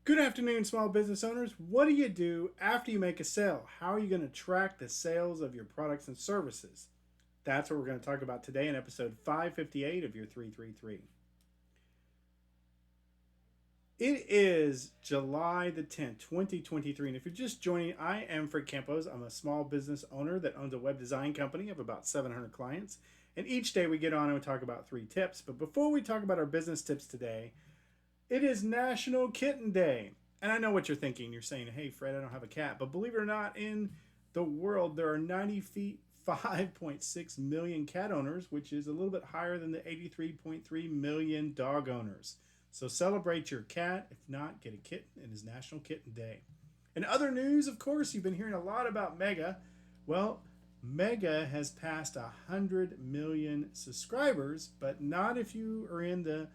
Good afternoon, small business owners. What do you do after you make a sale? How are you going to track the sales of your products and services? That's what we're going to talk about today in episode 558 of your 333. It is July the 10th, 2023. And if you're just joining, I am Fred Campos. I'm a small business owner that owns a web design company of about 700 clients. And each day we get on and we talk about 3 tips. But before we talk about our business tips today, it is National Kitten Day. And I know what you're thinking. You're saying, hey, Fred, I don't have a cat. But believe it or not, in the world, there are 95.6 million cat owners, which is a little bit higher than the 83.3 million dog owners. So celebrate your cat. If not, get a kitten. It is National Kitten Day. In other news, of course, you've been hearing a lot about Mega. Well, Mega has passed 100 million subscribers, but not if you are in the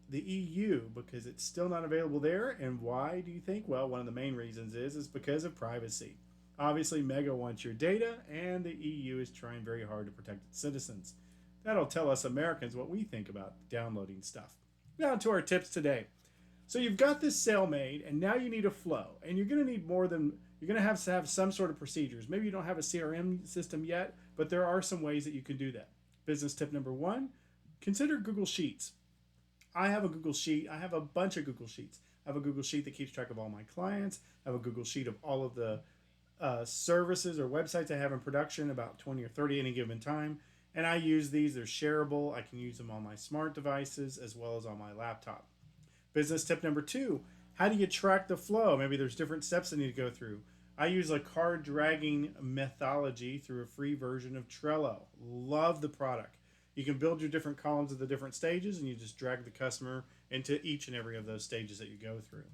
EU, because it's still not available there. And why do you think? Well, one of the main reasons is because of privacy. Obviously, Mega wants your data, and the EU is trying very hard to protect its citizens. That'll tell us Americans what we think about downloading stuff. Now to our tips today. So you've got this sale made, and now you need a flow, and you're going to need more than you're going to have some sort of procedures. Maybe you don't have a CRM system yet, but there are some ways that you can do that. Business tip number one: consider Google Sheets. I have a Google Sheet. I have a bunch of Google Sheets. I have a Google Sheet that keeps track of all my clients. I have a Google Sheet of all of the services or websites I have in production, about 20 or 30 any given time. And I use these. They're shareable. I can use them on my smart devices as well as on my laptop. Business tip number two: how do you track the flow? Maybe there's different steps that need to go through. I use a card dragging methodology through a free version of Trello. Love the product. You can build your different columns at the different stages, and you just drag the customer into each and every of those stages that you go through.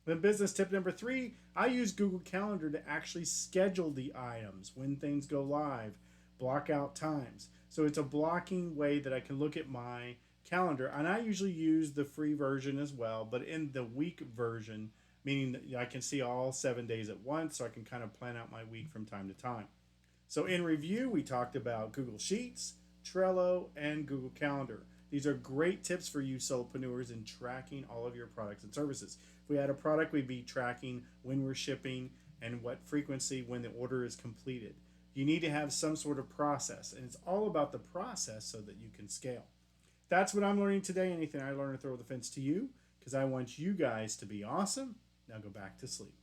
Then business tip number three: I use Google Calendar to actually schedule the items when things go live, block out times. So it's a blocking way that I can look at my calendar. And I usually use the free version as well, but in the week version, meaning that I can see all 7 days at once, so I can kind of plan out my week from time to time. So in review, we talked about Google Sheets, Trello, and Google Calendar. These are great tips for you solopreneurs in tracking all of your products and services. If we had a product, we'd be tracking when we're shipping and what frequency when the order is completed. You need to have some sort of process, and it's all about the process so that you can scale. That's what I'm learning today. Anything I learn, I throw the fence to you, because I want you guys to be awesome. Now go back to sleep.